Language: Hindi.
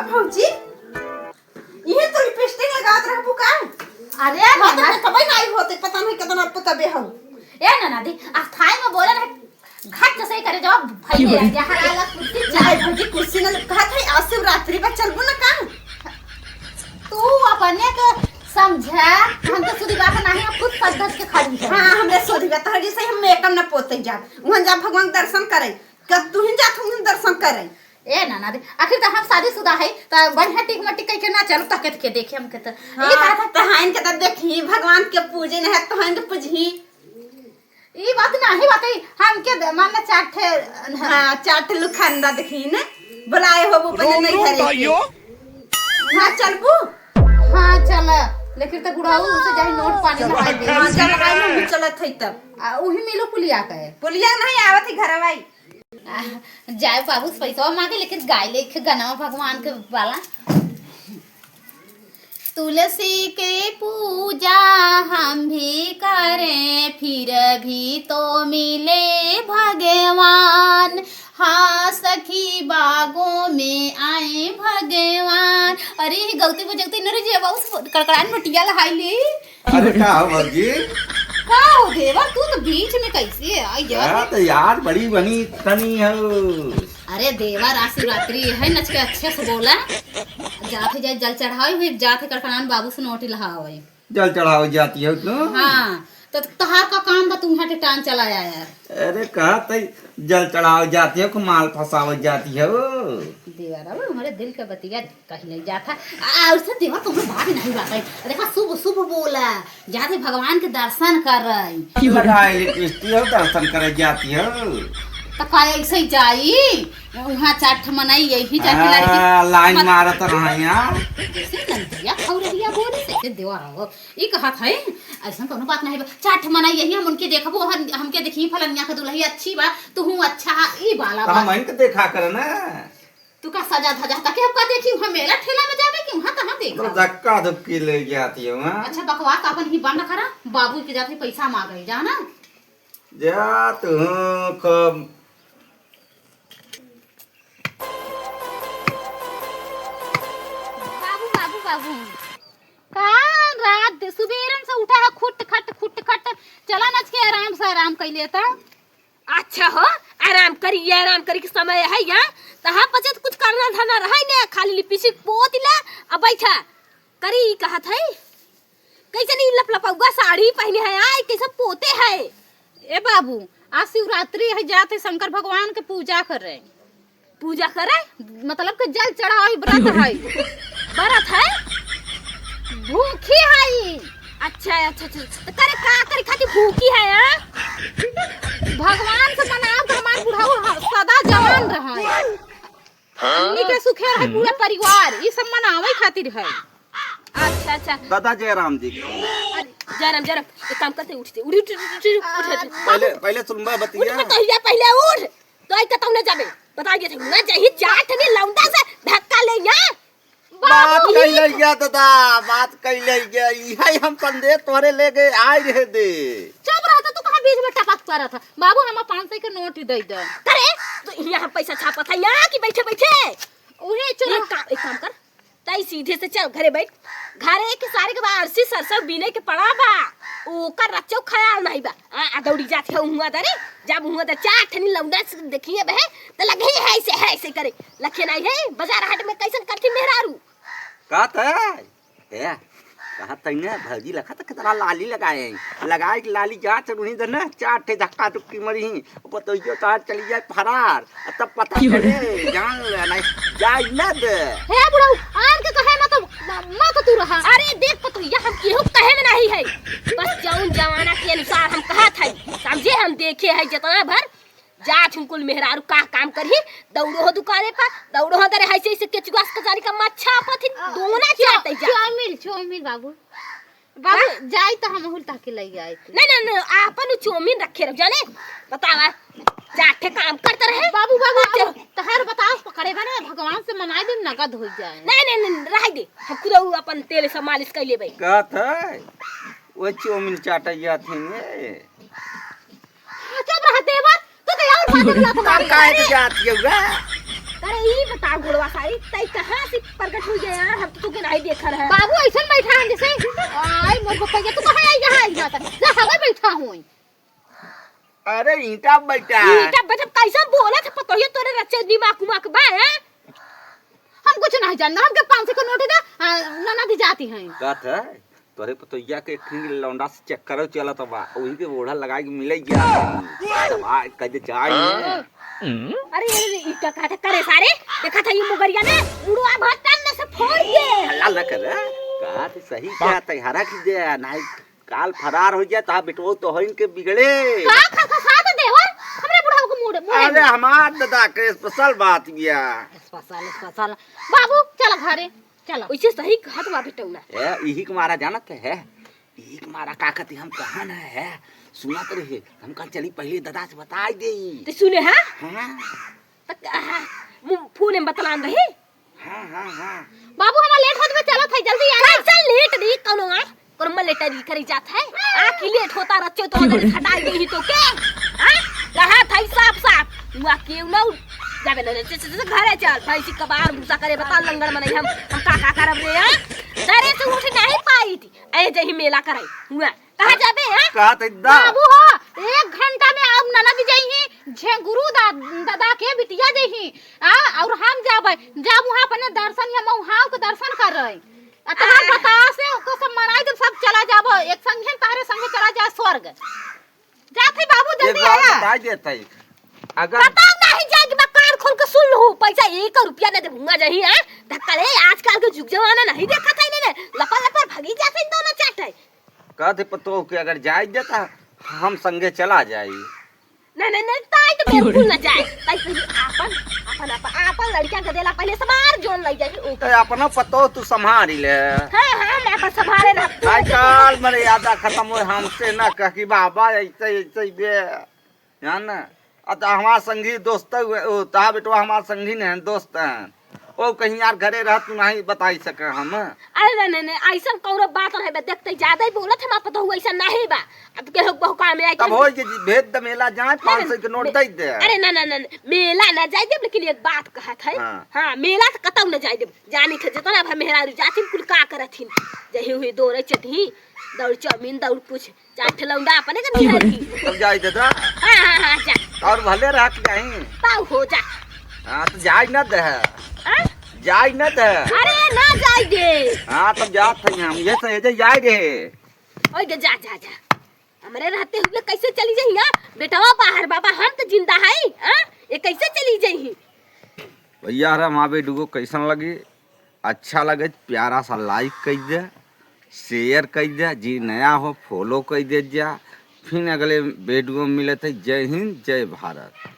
का भौजी ये तो लिपस्टिक लगात रहबू का? अरे ना कभी नहीं होते पता नहीं कितना पतबे हम ए ना दी अस्थाई में बोले ना घाट से सही करे जवाब भाई ले जहां आला कुर्सी चाहे भौजी कुर्सी न कहा था आज शिवरात्रि पर चलबू ना का? तू अपने के समझा हम तो सुधी बात नहीं हम खुद पद्धत के खड़ी है। हां हमरे सोधी बात हरी से हम मेकअप न पोते जा वहां जा भगवान दर्शन करे कब तू ही जा तुम दर्शन करे। ए ना दी आखिर तो हम शादीशुदा है त बढ़िया टिक मटिक कह के ना चल तक के देखे हम के तो ये कहा था तहाइन के त देखी भगवान के पूजे न है तहाइन के पूजही ई बात नहीं बताई हम के मान ना चाटे हां चाट लुखंदा देखी ने बुलाए होबो पहले नहीं धरे हां चलबू हां चल लेकिन तो बुढ़ाऊ से जाई नोट पानी लगाई दे हां चल आई हम चलत हई तब ओही मिलो पुलिया के पुलिया नहीं आवत ही घर आई जाए बाबू पैसा मांगे लेकिन गाय ले गना भगवान के वाला तुलसी के पूजा हम भी करें फिर भी तो मिले भगवान हाँ सखी बागों में आए भगवान। अरे गौती बजगती नरे जे बाबू कड़कड़ान मटिया लहाई ली। अरे का हो भौजी का हो देवा तू तो बीच में कैसे आई यार? तो यार बड़ी बनी तनी हो। अरे देवा शिवरात्रि है नच के अच्छे से बोला जाते जाए जल चढ़ाओ हुई जाते कड़कड़ान बाबू से नोटी लहाओ जल चढ़ाओ जाती हो तू। हाँ तो तहार का काम बा तुम्हारे टान चलाया यार। अरे कहा तई जल चढ़ाओ जाती हो माल फसाव जाती हो। देवा हमारे दिल का बतिया कहीं नहीं जाता और से देवा तुम्हें बात नहीं बात है देखा शुभ शुभ बोला जाते भगवान के दर्शन कर रही लगाए लिपस्टिक हो दर्शन करे जाती हो तो का ऐसे ही जाई वहां चाट मनाई यही जाके लड़की लाइन मारत रहा यार जैसे नंदिया खौरिया बोली से देवा रहो ई कहा था ऐसा कोनो बात नहीं चाट मनाई यही हम उनके देखबो हमके देखी फलनिया के दुल्ही अच्छी बा तू हूं अच्छा ई बाला बा हम इनके देखा कर ना तू का सजा धजा तक अब का देखी हम मेला ठेला में जावे कि वहां कहां देख धक्का धुक्की ले जाती हो। अच्छा बकवास अपन ही बंद करा बाबू के जाते पैसा मांगे जाना जा तू खूब बाबू का रात सुबेरन से उठा है खुट खट चला नच के आराम कर लेता। अच्छा हो आराम करी के समय है यहाँ तहाँ बचत कुछ करना धना रहा ने खाली लिपस्टिक पोतला अब बैठा करी कहा था कैसे नहीं लपलपा साड़ी पहने है आए कैसे पोते है। ए बाबू आज शिवरात्रि है जाते शंकर भगवान के पूजा कर रहे मतलब के जल चढ़ाई व्रत है व्रत है भूखी है। अच्छा करे का करे खाती भूखी है यार भगवान से मनाओ तो हमार बुढ़ाऊ सदा जवान रहे हमनी के सुखे रहे पूरा परिवार ई सब मनावे खातिर है। अच्छा दादा जयराम जी जयराम एक काम करते उठ पहले सुनबा बतिया पहले उठ तो आई कतौ न जाबे बता दिए थे ना चाहिए चाट ने लौंडा से धक्का ले जा बात कई ले गया दादा बात कई ले गया यही हम संदेश तोरे ले गए आए रहे दे चुप रहा था तू कहां बीच में टपक पा रहा था बाबू हम 500 के नोट दे दे करे तो यहाँ पैसा छापा था यहाँ की बैठे उहे चलो एक काम कर तई सीधे से चल घरे बैठ घरे के सारे के बाद अरसी सरसों बीने के पड़ा बा ओकर रचो ख्याल नहीं बा आ दौड़ी जात है हुआ दरे जब हुआ द चाट नहीं लौंडा से देखिए बे तो लगे है ऐसे करे लखे नहीं है बाजार हाट में कैसन करती मेहरारू का था ए कहा तैने भौजी लखा त कितना लाली लगाए लाली जात उन्हीं दे ना चाट थे धक्का टुक्की मरी ऊपर तो जो तार चली जाए फरार तब पता चले जान नहीं जाई न दे हे बुढ़ऊ आन के कहे मत तू रहा अरे देख तो ये हम केहू कहे में नहीं है बस जौन जमाना के अनुसार हम कहा था समझे हम देखे है जितना भर जा छुकुल मेहरारू का काम करही दौड़ो हो दुकाने पर दौड़ो हो दरे ऐसे ऐसे केचुआस का जानी का मच्छा पथि दोना चाहते जा चौमिन बाबू जाई तो हम हुल ताके लई आए नहीं आपन चौमिन रखे रख जाने बतावा जाठे काम करते रहे बाबू तहर बताओ पकड़े बने भगवान से मनाई दिन नगद हो जाए नहीं रह दे हम खुद अपन तेल से मालिश कर लेबे का था वो चौमिन चाटैया थे ने चुप रह देवा तू तो और बात बोला का काहे जात गया अरे ई बता गोड़वा सारी तई कहां से प्रकट हुई है यार, हम तो तुके नहीं देख रहे हैं। बाबू ऐसा बैठा है जैसे आई मोर पपैया तू कहां आई यहाँ यहाँ तक जा हवा बैठा हूं। अरे ईटा बैठा ईटा बजब कैसे बोला था पतो ये तोरे रच्चे दिमाग उमाक बा है। हम कुछ नहीं जानना, हमके 500 का नोट दे नाना दी जाती हैं। कहत है तोरे पतोइया के एक लौंडा से चेक करो चला तो बा वही के ओढ़ा लगा के मिले गया दवा कदे जाई अरे ईटा काटे करे सारे देखा था ये मुगरिया ने उड़वा भटन में से फोड़ के हल्ला न कर कहत सही क्या तैयारा की दे नहीं काल फरार हो जाए ता बिटो तो होइन के बिगड़े का खसा दे देवर हमरे बुढ़ाऊ को मुड़े अरे हमार दादा के स्पेशल बात बिया अस्पताल बाबू चल घरे चलो। ओइसे सही कहत बा बेटौना ए यही के मारा जानत है यही के मारा का कहती हम कहां न है सुना तो रहे हम कल चली पहले दादा से बता दे ते सुने हां हां तक फोन में बतलान रहे। हां बाबू हमारा लेट होत में चलो थे जल्दी आ चल लेट दी कोनो आ कर्म लेटर करी जात है आ की लेट होता रच्चे तो उधर हटाई देही तो के हां कहा था साफ साफ हुआ केउ न जाबे न घरे चल भैंसी कबार भूसा करे बता लंगड़ में नहीं हम का करब रे हां डरे से उठ नहीं पाई थी ए जही मेला कराई हुआ कहां जाबे हां का तदा बाबू हो 1 घंटा में अब ननद जइही झेंगुरु दादा के बिटिया जइही और हम जाबे जब वहां अपने दर्शन या वहां के दर्शन कर रहे अतना बता से को सब मनाई जब सब चला जाबो एक संगे तारे संगे चला जा स्वर्ग जाते बाबू जल्दी आया बता देते अगर बताओ नहीं जाएगी मैं कार खोल के सुन लूं पैसा 1 रुपया न दूंगा जही हां धक्का ले आजकल के जुग जमाना नहीं देखा था इन्हें लपा लपा भागी जाते इन दोनों चाटे कहते पतो कि अगर जाए देता हम संगे चला जाई नहीं ताई तो बिल्कुल न जाए ताई पहले अपन लड़कियां के देला पहले समार जोन लई जाए ओ तो अपना पतो तू संभाल ले हां मैं बस संभाले ना आजकल मेरे यादा खत्म हो हमसे ना कह कि बाबा ऐसे बे जान अत हमार संगी दोस्त ता बेटवा हमार संगी ने दोस्त ओ कहीं यार घरे रह तू नहीं बताई सके हम अरे नहीं ऐसा कौनो बात नहीं बे देखते ज्यादा ही बोलत हम पता हुआ ऐसा नहीं बा अब के लोग बहु काम में आई तब हो जे भेद द मेला जाए 500 के नोट दे दे अरे ना मेला ना जाए देब लेकिन एक बात कहत है हां मेला तो कतौ न जाए देब जानी थे जतना भर मेहरा जाथिन कुल का करथिन जही हुई दौड़े चटही दौड़ चमीन दौड़ कुछ चाट लौंडा अपने के निहरी तब जाई दादा हां जा और भले रह के जाई ताऊ हो जा हां तो जाई न दे जाई न दे अरे ना जाई दे हां तब जात थे हम ये से जाई दे ओए जा हमरे रहते हुए कैसे चली जाई हां बेटवा बाहर बाबा हम तो जिंदा है हां ये कैसे चली जाई भैया रे माँ बेटू को कैसन लगी अच्छा लगे प्यारा सा लाइक कर दे शेयर कर दे जी नया हो फॉलो कर दे जा फिर अगले वीडियो में मिले थे। जय हिंद जय भारत।